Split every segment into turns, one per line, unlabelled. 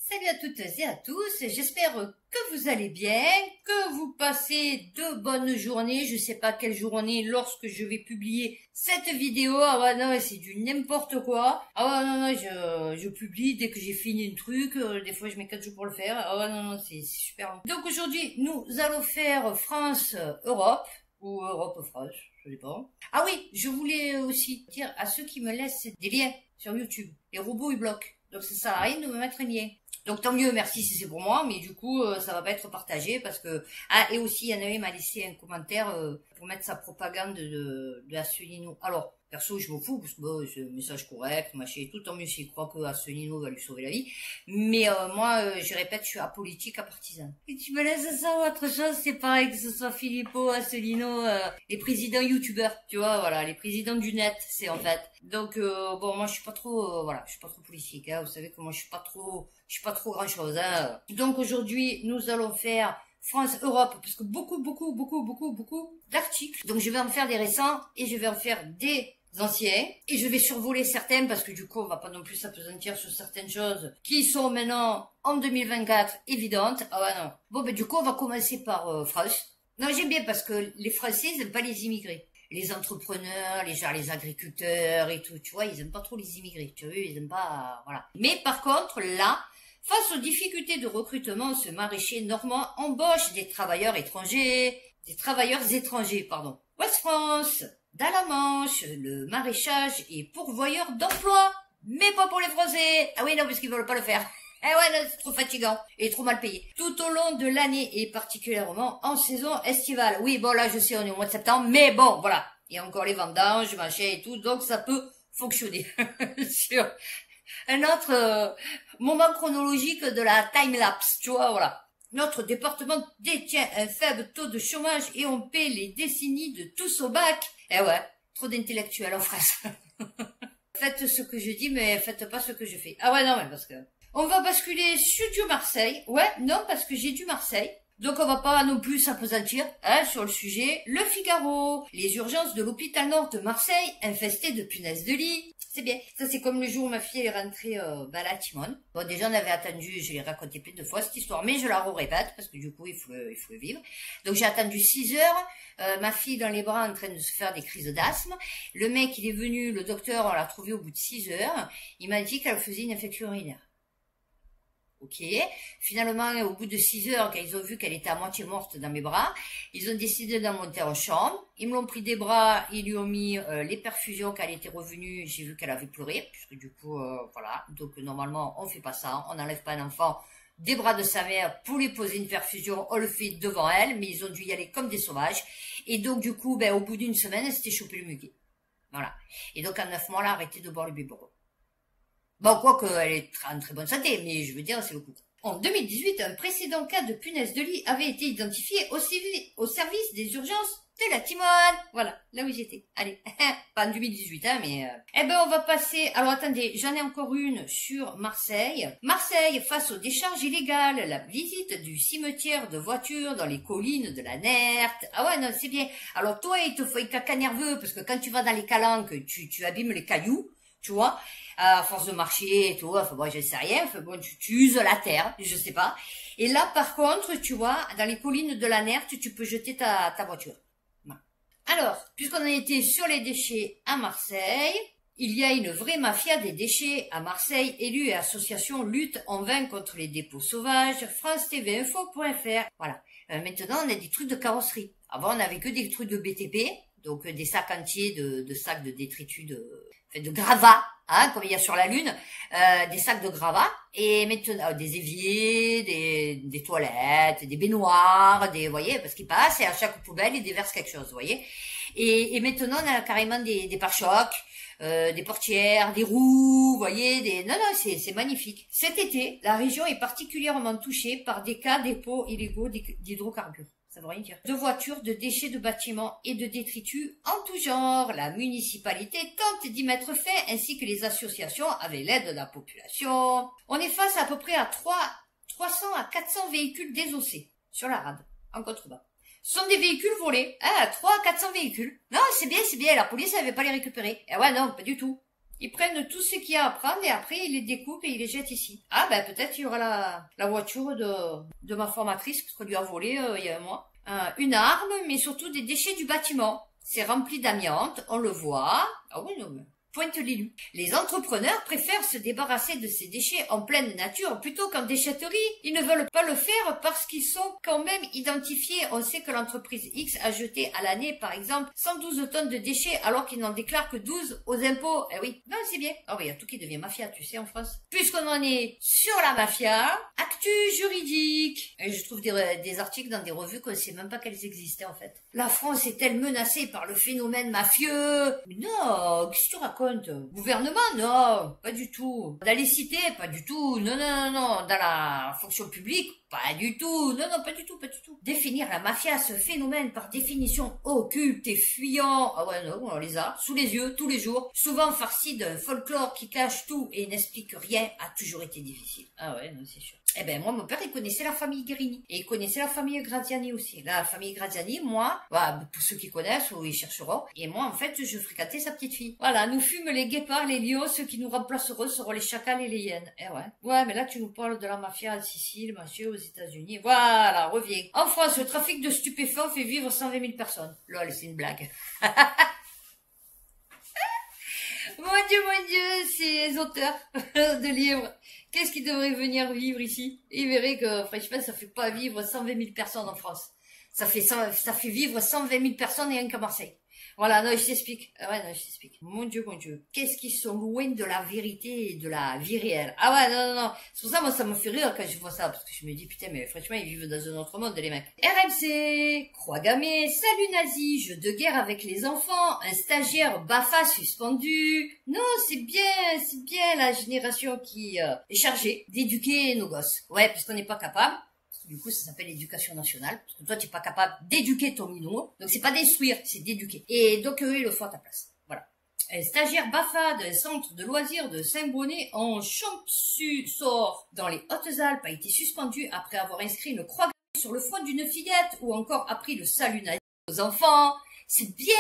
Salut à toutes et à tous, j'espère que vous allez bien, que vous passez de bonnes journées, je sais pas quelle journée lorsque je vais publier cette vidéo. Ah ouais non, c'est du n'importe quoi. Ah ouais non, je publie dès que j'ai fini un truc, des fois je mets 4 jours pour le faire. Ah ouais non, c'est super long. Donc aujourd'hui, nous allons faire France-Europe, ou Europe-France, je sais pas. Ah oui, je voulais aussi dire à ceux qui me laissent des liens sur YouTube, les robots ils bloquent. Donc ça sert à rien de me mettre un lien. Donc tant mieux, merci si c'est pour moi, mais du coup ça va pas être partagé parce que et aussi il y en a un qui m'a laissé un commentaire pour mettre sa propagande de Asselineau. Alors perso je m'en fous parce que bon, c'est un message correct, machin et tout, tant mieux s'il croit que Asselineau va lui sauver la vie. Mais moi je répète, je suis apolitique, partisan. Et tu me laisses ça ou autre chose, c'est pareil que ce soit Philippot, Asselineau, les présidents youtubeurs, tu vois, voilà, les présidents du net, c'est en fait. Donc bon, moi je suis pas trop voilà, je suis pas trop politique, hein, vous savez que moi je suis pas trop grand chose, hein. Donc aujourd'hui nous allons faire France-Europe, parce que beaucoup d'articles. Donc je vais en faire des récents et je vais en faire des anciens et je vais survoler certains parce que du coup on va pas non plus s'apesantir sur certaines choses qui sont maintenant en 2024 évidentes. Ah ouais non. Bon ben du coup on va commencer par France. Non, j'aime bien parce que les Français ils aiment pas les immigrés. Les entrepreneurs, les agriculteurs et tout, tu vois, ils aiment pas trop les immigrés, tu vois, ils aiment pas, voilà. Mais par contre, là, face aux difficultés de recrutement, ce maraîcher normand embauche des travailleurs étrangers, pardon. Ouest France, dans la Manche, le maraîchage est pourvoyeur d'emploi, mais pas pour les Français. Ah oui, non, parce qu'ils veulent pas le faire. Eh ouais, c'est trop fatigant et trop mal payé. Tout au long de l'année et particulièrement en saison estivale. Oui, bon là je sais, on est au mois de septembre, mais bon, voilà. Il y a encore les vendanges, machin et tout, donc ça peut fonctionner sur un autre moment chronologique de la time-lapse, tu vois, voilà. Notre département détient un faible taux de chômage et on paie les décennies de tous au bac. Eh ouais, trop d'intellectuels en France. Faites ce que je dis, mais faites pas ce que je fais. Ah ouais, non, mais parce que... On va basculer sur du Marseille. Ouais, non, parce que j'ai du Marseille. Donc on va pas non plus s'apesantir sur le sujet. Le Figaro, les urgences de l'hôpital Nord de Marseille infestées de punaises de lit. C'est bien. Ça c'est comme le jour où ma fille est rentrée à la Timone. Bon déjà on avait attendu, je l'ai raconté plein de fois cette histoire, mais je la répète parce que du coup il faut le vivre. Donc j'ai attendu 6 heures, ma fille dans les bras en train de se faire des crises d'asthme. Le mec il est venu, le docteur on l'a trouvé au bout de 6 heures. Il m'a dit qu'elle faisait une infection urinaire. Ok. Finalement, au bout de 6 heures, quand ils ont vu qu'elle était à moitié morte dans mes bras, ils ont décidé d'en monter en chambre. Ils me l'ont pris des bras, ils lui ont mis les perfusions quand elle était revenue. J'ai vu qu'elle avait pleuré, puisque du coup, voilà. Donc normalement, on fait pas ça. On n'enlève pas un enfant des bras de sa mère pour lui poser une perfusion. On le fait devant elle, mais ils ont dû y aller comme des sauvages. Et donc du coup, au bout d'une semaine, elle s'était chopé le muguet. Voilà. Et donc en 9 mois, elle a arrêté de boire le biberon. Bon, quoique elle est en très bonne santé, mais je veux dire, c'est le coup. En 2018, un précédent cas de punaise de lit avait été identifié au service des urgences de la Timone. Voilà, là où j'étais. Allez, pas en 2018, hein, mais... Eh ben, on va passer... Alors, attendez, j'en ai encore une sur Marseille. Marseille, face aux décharges illégales, la visite du cimetière de voitures dans les collines de la Nerte. Ah ouais, non, c'est bien. Alors, toi, il te faut un caca nerveux, parce que quand tu vas dans les calanques, tu abîmes les cailloux, tu vois, à force de marcher et tout, enfin bon, je sais rien, enfin bon, tu uses la terre, je sais pas. Et là, par contre, tu vois, dans les collines de la Nerte, tu peux jeter ta voiture. Voilà. Alors, puisqu'on a été sur les déchets à Marseille, il y a une vraie mafia des déchets à Marseille. Élus et associations luttent en vain contre les dépôts sauvages. France-TV-info.fr. Voilà. Maintenant, on a des trucs de carrosserie. Avant, on n'avait que des trucs de BTP, donc des sacs entiers de sacs de détritus de gravats, hein, comme il y a sur la Lune, des sacs de gravats, et maintenant des éviers, des toilettes, des baignoires, vous voyez, parce qu'ils passent et à chaque poubelle ils déversent quelque chose, vous voyez. Et maintenant on a carrément des pare-chocs, des portières, des roues, vous voyez, non, c'est magnifique. Cet été, la région est particulièrement touchée par des cas dépôts illégaux d'hydrocarbures. Ça veut rien dire. De voitures, de déchets de bâtiments et de détritus en tout genre. La municipalité tente d'y mettre fin, ainsi que les associations avec l'aide de la population. On est face à peu près à 300 à 400 véhicules désossés sur la rade, en contrebas. Ce sont des véhicules volés, 300 à 400 véhicules. Non, c'est bien, la police elle veut pas les récupérer. Eh ouais, non, pas du tout. Ils prennent tout ce qu'il y a à prendre et après ils les découpent et ils les jettent ici. Ah ben peut-être il y aura la voiture de ma formatrice parce qu'on lui a volé il y a un mois. Une arme, mais surtout des déchets du bâtiment. C'est rempli d'amiante, on le voit. Ah oui, non, mais pointe l'élu. Les entrepreneurs préfèrent se débarrasser de ces déchets en pleine nature plutôt qu'en déchetterie. Ils ne veulent pas le faire parce qu'ils sont quand même identifiés. On sait que l'entreprise X a jeté à l'année, par exemple, 112 tonnes de déchets alors qu'ils n'en déclarent que 12 aux impôts. Eh oui, non, c'est bien. Oh, il y a tout qui devient mafia, tu sais, en France. Puisqu'on en est sur la mafia, actu juridique. Et je trouve des articles dans des revues qu'on ne sait même pas qu'elles existaient, en fait. La France est-elle menacée par le phénomène mafieux? Mais non, qu'est-ce que tu racontes? Gouvernement, non, pas du tout. Dans les cités, pas du tout. Non, non, non, non. Dans la fonction publique, pas du tout. Non, non, pas du tout, pas du tout. Définir la mafia, ce phénomène par définition occulte et fuyant. Ah ouais, non, on les a sous les yeux, tous les jours. Souvent farci d'un folklore qui cache tout et n'explique rien, a toujours été difficile. Ah ouais, non, c'est sûr. Eh ben, moi, mon père, il connaissait la famille Guérini. Et il connaissait la famille Graziani aussi. La famille Graziani, moi, bah, pour ceux qui connaissent, ou ils chercheront. Et moi, en fait, je fréquentais sa petite fille. Voilà, nous fûmes les guépards, les lions, ceux qui nous remplaceront seront les chacals et les hyènes. Eh ouais. Ouais, mais là, tu nous parles de la mafia en Sicile, monsieur, aux États-Unis. Voilà, reviens. En France, le trafic de stupéfiants fait vivre 120 000 personnes. Lol, c'est une blague. Mon Dieu, ces auteurs de livres. Qu'est-ce qui devrait venir vivre ici? Et il verrait que, franchement, ça fait pas vivre 120 000 personnes en France. Ça fait vivre 120 000 personnes et rien qu'à Marseille. Voilà, non, je t'explique. Ouais, non, je t'explique. Mon Dieu. Qu'est-ce qu'ils sont loin de la vérité et de la vie réelle. Ah ouais, non, non, non. C'est pour ça, moi, ça me fait rire quand je vois ça. Parce que je me dis, putain, mais franchement, ils vivent dans un autre monde, les mecs. RMC, croix gammée, salut nazi, jeu de guerre avec les enfants, un stagiaire BAFA suspendu. Non, c'est bien la génération qui est chargée d'éduquer nos gosses. Ouais, parce qu'on n'est pas capable. Du coup, ça s'appelle l'éducation nationale. Parce que toi, tu n'es pas capable d'éduquer ton minot. Donc, c'est pas d'instruire, c'est d'éduquer. Et donc, eux, ils le font à ta place. Voilà. Un stagiaire BAFA d'un centre de loisirs de Saint-Bonnet en Champsus-Sort dans les Hautes-Alpes a été suspendu après avoir inscrit une croix gammée sur le front d'une fillette ou encore appris le salut nazi aux enfants. C'est bien.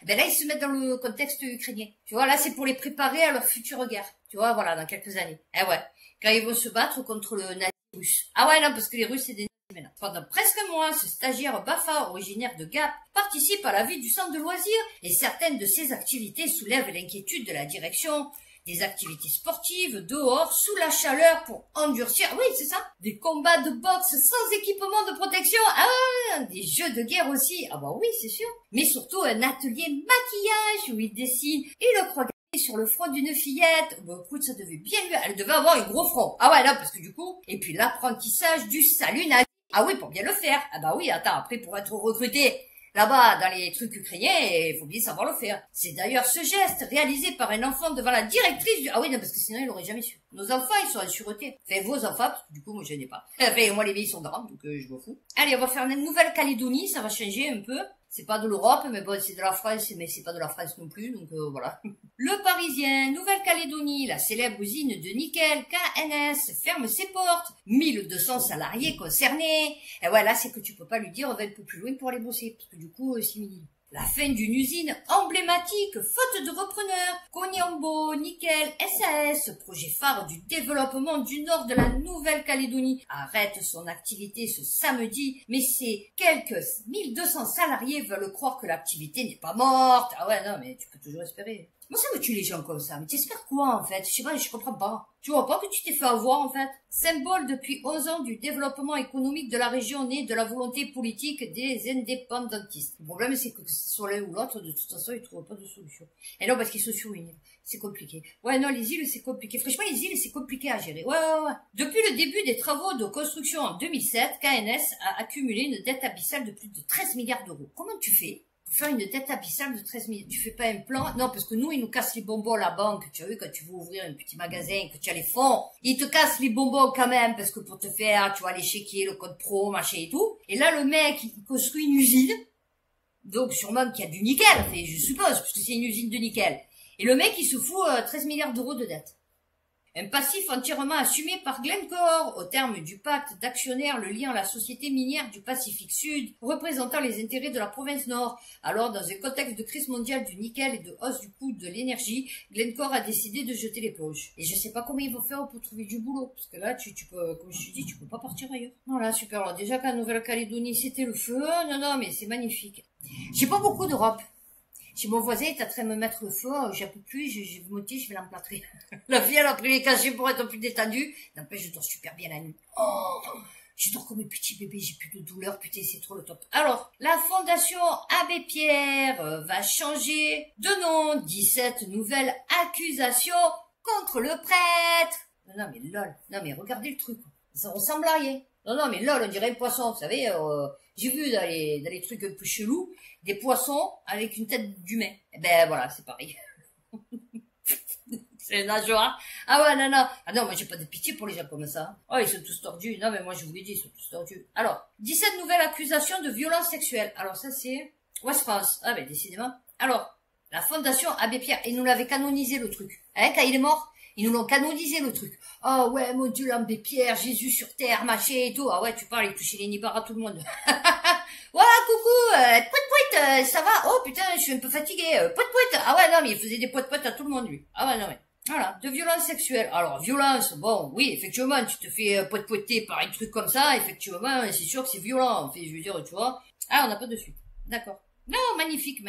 Ben là, ils se mettent dans le contexte ukrainien. Tu vois, là, c'est pour les préparer à leur future guerre. Tu vois, voilà, dans quelques années. Eh ouais. Quand ils vont se battre contre le nazi russe. Ah ouais, non, parce que les Russes, c'est des nazis. Pendant presque un mois, ce stagiaire BAFA, originaire de Gap, participe à la vie du centre de loisirs et certaines de ses activités soulèvent l'inquiétude de la direction. Des activités sportives, dehors, sous la chaleur pour endurcir. Oui, c'est ça. Des combats de boxe sans équipement de protection. Ah, des jeux de guerre aussi. Ah bah oui, c'est sûr. Mais surtout un atelier maquillage où il dessine et le croix sur le front d'une fillette. Bon, écoute, ça devait bien lui... Elle devait avoir un gros front. Ah ouais, là, parce que du coup... Et puis l'apprentissage du salut nazi. Ah oui, pour bien le faire. Ah bah oui, attends, après, pour être recruté là-bas, dans les trucs ukrainiens, il faut bien savoir le faire. C'est d'ailleurs ce geste, réalisé par un enfant devant la directrice du... Ah oui, non, parce que sinon, il l'aurait jamais su. Nos enfants, ils sont en sûreté. Enfin, vos enfants, parce que du coup, moi, je n'ai pas. Enfin, moi, les filles sont grandes, donc je m'en fous. Allez, on va faire une Nouvelle-Calédonie, ça va changer un peu. C'est pas de l'Europe, mais bon, c'est de la France, mais c'est pas de la France non plus, donc voilà. Le Parisien, Nouvelle-Calédonie, la célèbre usine de nickel KNS ferme ses portes. 1200 salariés concernés. Et voilà, c'est que tu peux pas lui dire on va un peu plus loin pour aller bosser, parce que du coup, c'est mini. La fin d'une usine emblématique, faute de repreneurs. Koniambo, Nickel, SAS, projet phare du développement du nord de la Nouvelle-Calédonie, arrête son activité ce samedi, mais ces quelques 1200 salariés veulent croire que l'activité n'est pas morte. Ah ouais, non, mais tu peux toujours espérer. Moi, ça me tue les gens comme ça. Mais t'espères quoi, en fait? Je sais pas, je comprends pas. Tu vois pas que tu t'es fait avoir, en fait? Symbole depuis 11 ans du développement économique de la région né de la volonté politique des indépendantistes. Le problème, c'est que ce soit l'un ou l'autre, de toute façon, ils trouvent pas de solution. Et non, parce qu'ils sont sur une île. C'est compliqué. Ouais, non, les îles, c'est compliqué. Franchement, les îles, c'est compliqué à gérer. Ouais. Depuis le début des travaux de construction en 2007, KNS a accumulé une dette abyssale de plus de 13 milliards d'euros. Comment tu fais? Faire une dette abyssale de 13 000. Tu fais pas un plan? Non, parce que nous, ils nous cassent les bonbons, la banque. Tu as vu, quand tu veux ouvrir un petit magasin, que tu as les fonds, ils te cassent les bonbons quand même, parce que pour te faire, tu vois, l'échiquier, le code pro, machin et tout. Et là, le mec, il construit une usine. Donc, sûrement qu'il y a du nickel, enfin, je suppose, parce que c'est une usine de nickel. Et le mec, il se fout 13 milliards d'euros de dette. Un passif entièrement assumé par Glencore. Au terme du pacte d'actionnaires le liant à la société minière du Pacifique Sud, représentant les intérêts de la province Nord. Alors, dans un contexte de crise mondiale du nickel et de hausse du coût de l'énergie, Glencore a décidé de jeter l'éponge. Et je sais pas comment ils vont faire pour trouver du boulot. Parce que là, tu peux, comme je te dis, tu peux pas partir ailleurs. Voilà, super. Alors déjà qu'en Nouvelle-Calédonie, c'était le feu. Non, mais c'est magnifique. J'ai pas beaucoup d'Europe. Chez mon voisin, il est en train de me mettre le feu, j'en peux plus, je vais monter, je vais l'emplâtrer. La fille, elle a pris les cachets pour être plus détendue. N'empêche, je dors super bien la nuit. Oh, je dors comme un petit bébé, j'ai plus de douleur, putain, c'est trop le top. Alors, la Fondation Abbé Pierre va changer de nom. 17 nouvelles accusations contre le prêtre. Non, mais lol. Non, mais regardez le truc. Ça ressemble à rien. Non, mais lol, on dirait un poisson, vous savez. J'ai vu dans les trucs un peu chelous, des poissons avec une tête d'humain. Eh ben voilà, c'est pareil. C'est nageoire. Ah ouais, non. Ah non, moi j'ai pas de pitié pour les gens comme ça. Oh, ils sont tous tordus. Non, mais moi je vous l'ai dit, ils sont tous tordus. Alors, 17 nouvelles accusations de violence sexuelle. Alors ça c'est West France. Ah ben décidément. Alors, la Fondation Abbé Pierre, ils nous l'avaient canonisé le truc. Hein, quand il est mort, ils nous l'ont canonisé le truc. Oh ouais, mon Dieu, l'Abbé Pierre, Jésus sur terre, machin et tout. Ah ouais, tu parles, il touchait les nibards à tout le monde. Ouais, coucou, pouet, ça va? Oh putain, je suis un peu fatigué. Pouet. Ah ouais, non, mais il faisait des pouet à tout le monde, lui. Ah ouais, non, mais. Voilà, de violence sexuelle. Alors, violence, bon, oui, effectivement, tu te fais pouetter par un truc comme ça, effectivement, c'est sûr que c'est violent. Enfin, je veux dire, tu vois. Ah, on n'a pas de suite. D'accord. Non, magnifique.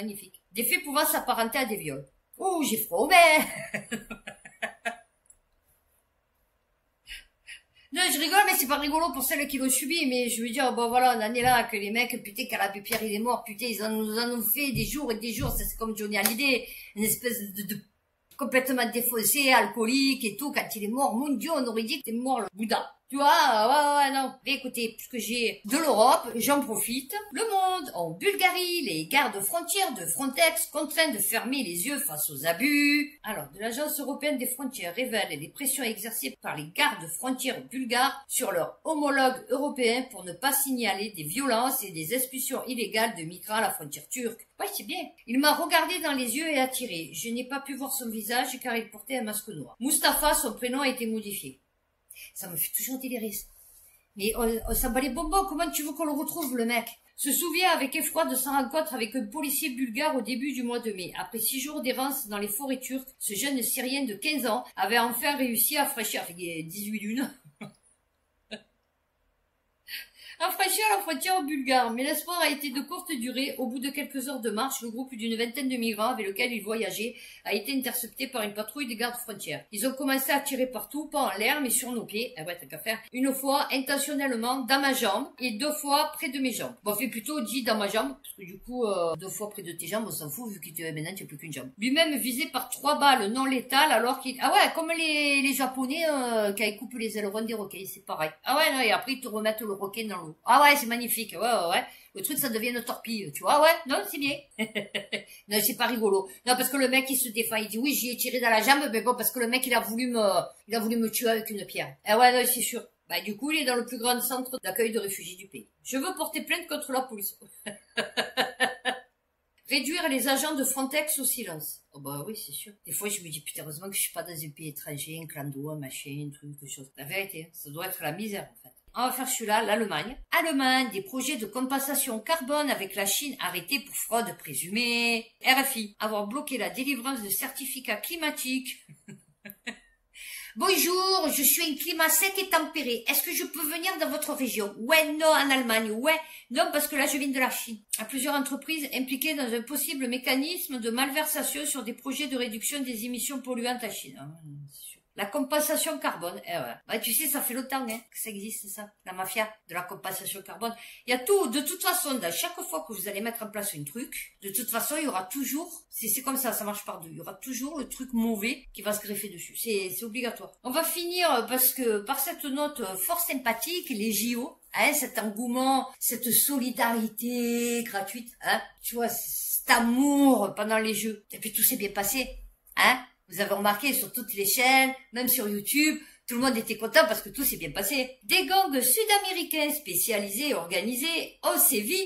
Des faits pouvant s'apparenter à des viols. Oh, j'ai froid, mais... Non, je rigole, mais c'est pas rigolo pour celles qui l'ont subi, mais je veux dire, bon voilà, on en est là, que les mecs, putain, quand l'abbé Pierre il est mort, putain, nous en ont fait des jours et des jours, ça c'est comme Johnny Hallyday, une espèce de complètement défoncé, alcoolique et tout, quand il est mort, mon Dieu, on aurait dit que t'es mort le Bouddha. Tu vois, ouais, non. Mais écoutez, puisque j'ai de l'Europe, j'en profite. Le monde, en Bulgarie, les gardes frontières de Frontex contraints de fermer les yeux face aux abus. Alors, de l'Agence européenne des frontières révèle les pressions exercées par les gardes frontières bulgares sur leurs homologues européens pour ne pas signaler des violences et des expulsions illégales de migrants à la frontière turque. Ouais, c'est bien. Il m'a regardé dans les yeux et attiré. Je n'ai pas pu voir son visage car il portait un masque noir. Mustapha, son prénom a été modifié. Ça me fait toujours délirer. Mais on s'en bat les bonbons, comment tu veux qu'on le retrouve, le mec? Se souvient avec effroi de sa rencontre avec un policier bulgare au début du mois de mai. Après 6 jours d'errance dans les forêts turques, ce jeune Syrien de 15 ans avait enfin réussi à franchir, avec 18 lunes, à franchir la frontière bulgare. Mais l'espoir a été de courte durée. Au bout de quelques heures de marche, le groupe d'une vingtaine de migrants avec lequel il voyageait a été intercepté par une patrouille des gardes frontières. Ils ont commencé à tirer partout, pas en l'air, mais sur nos pieds. Ah ouais, t'as qu'à faire. Une fois, intentionnellement, dans ma jambe, et 2 fois près de mes jambes. Bon, fait plutôt dit dans ma jambe, parce que du coup, 2 fois près de tes jambes, on s'en fout, vu que maintenant, tu n'as plus qu'une jambe. Lui-même visé par 3 balles non létales, alors qu'il... Ah ouais, comme les Japonais, quand ils coupent les ailerons des roquets, c'est pareil. Ah ouais, non, et après, ils te remettent le roquet dans l'eau. Ah ouais, c'est magnifique, ouais. Le truc, ça devient une torpille, tu vois, ouais, non, c'est bien. Non, c'est pas rigolo. Non, parce que le mec, il se défend, il dit, oui, j'y ai tiré dans la jambe, mais bon, parce que le mec, il a voulu me tuer avec une pierre. Ah ouais, non, c'est sûr. Bah, du coup, il est dans le plus grand centre d'accueil de réfugiés du pays. Je veux porter plainte contre la police. Réduire les agents de Frontex au silence. Oh bah oui, c'est sûr. Des fois, je me dis, putain, heureusement que je suis pas dans un pays étranger, un clando, un machin, un truc, quelque chose. La vérité, ça doit être la misère, en fait. On va faire celui-là, l'Allemagne. Allemagne, des projets de compensation carbone avec la Chine arrêtés pour fraude présumée. RFI, avoir bloqué la délivrance de certificats climatiques. Bonjour, je suis un climat sec et tempéré. Est-ce que je peux venir dans votre région? Ouais, non, en Allemagne. Ouais, non, parce que là, je viens de la Chine. À plusieurs entreprises impliquées dans un possible mécanisme de malversation sur des projets de réduction des émissions polluantes à Chine. Ah, c'est sûr. La compensation carbone, ouais. Bah, tu sais, ça fait longtemps, que ça existe, ça. La mafia de la compensation carbone. Il y a tout, de toute façon, dans chaque fois que vous allez mettre en place un truc, de toute façon, il y aura toujours, c'est comme ça marche par deux. Il y aura toujours le truc mauvais qui va se greffer dessus. C'est obligatoire. On va finir, parce que, par cette note fort sympathique, les JO, cet engouement, cette solidarité gratuite, tu vois, cet amour pendant les Jeux. Et puis tout s'est bien passé, Vous avez remarqué sur toutes les chaînes, même sur YouTube, tout le monde était content parce que tout s'est bien passé. Des gangs sud-américains spécialisés et organisés ont sévi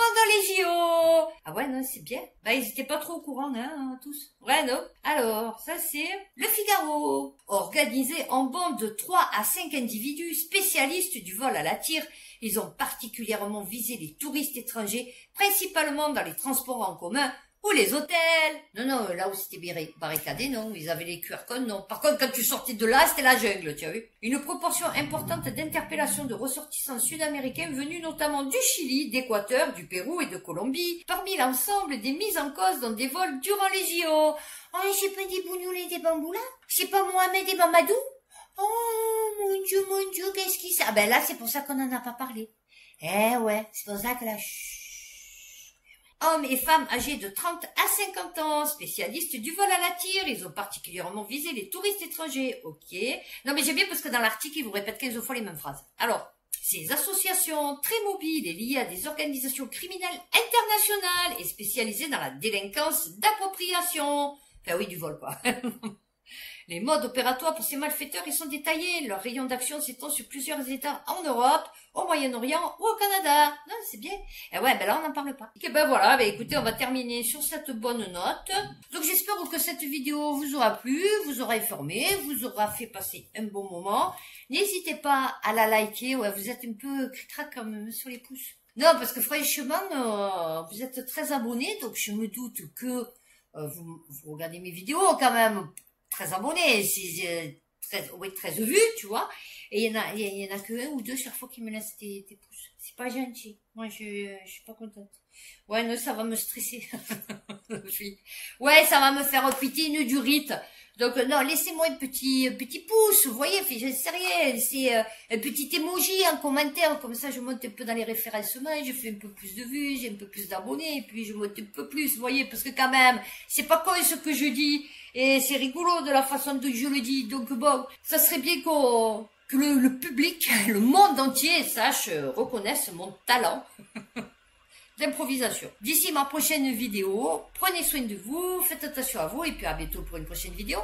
pendant les JO. Ah ouais, non, c'est bien. Bah, ils étaient pas trop au courant, hein, tous. Ouais, non. Alors, ça c'est le Figaro. Organisé en bande de 3 à 5 individus spécialistes du vol à la tire, ils ont particulièrement visé les touristes étrangers, principalement dans les transports en commun ou les hôtels. Non, non, là où c'était barricadé, non. Ils avaient les QR codes, non. Par contre, quand tu sortais de là, c'était la jungle, tu as vu. Une proportion importante d'interpellations de ressortissants sud-américains venus notamment du Chili, d'Équateur, du Pérou et de Colombie, parmi l'ensemble des mises en cause dans des vols durant les JO. Oh, j'ai pas des Bougnoul et des Bamboula? C'est pas Mohamed et Mamadou? Oh, mon Dieu, qu'est-ce qui ça? Ah ben là, c'est pour ça qu'on en a pas parlé. Eh ouais, c'est pour ça que là, hommes et femmes âgés de 30 à 50 ans, spécialistes du vol à la tire, ils ont particulièrement visé les touristes étrangers. Ok. Non mais j'aime bien parce que dans l'article, ils vous répètent 15 fois les mêmes phrases. Alors, ces associations très mobiles et liées à des organisations criminelles internationales et spécialisées dans la délinquance d'appropriation. Enfin oui, du vol quoi. Les modes opératoires pour ces malfaiteurs, ils sont détaillés. Leur rayon d'action s'étend sur plusieurs États en Europe, au Moyen-Orient ou au Canada. Non, c'est bien. Et ouais, ben là, on n'en parle pas. Et ben voilà, ben écoutez, on va terminer sur cette bonne note. Donc j'espère que cette vidéo vous aura plu, vous aura informé, vous aura fait passer un bon moment. N'hésitez pas à la liker. Ouais, vous êtes un peu cric-crac quand même sur les pouces. Non, parce que franchement, vous êtes très abonnés, donc je me doute que vous regardez mes vidéos quand même. Très abonnés, c'est très vues, tu vois. Et il y en a que 1 ou 2 chaque fois qui me laissent des pouces. C'est pas gentil. Moi, je suis pas contente. Ouais, non, ça va me stresser. Ouais, ça va me faire péter une durite. Donc, non, laissez-moi un petit pouce, vous voyez, je sais rien, c'est un petit emoji, un commentaire, comme ça je monte un peu dans les référencements, je fais un peu plus de vues, j'ai un peu plus d'abonnés, et puis je monte un peu plus, vous voyez, parce que quand même, c'est pas con ce que je dis, et c'est rigolo de la façon dont je le dis, donc bon, ça serait bien que le public, le monde entier sache, reconnaisse mon talent. D'improvisation. D'ici ma prochaine vidéo, prenez soin de vous, faites attention à vous et puis à bientôt pour une prochaine vidéo.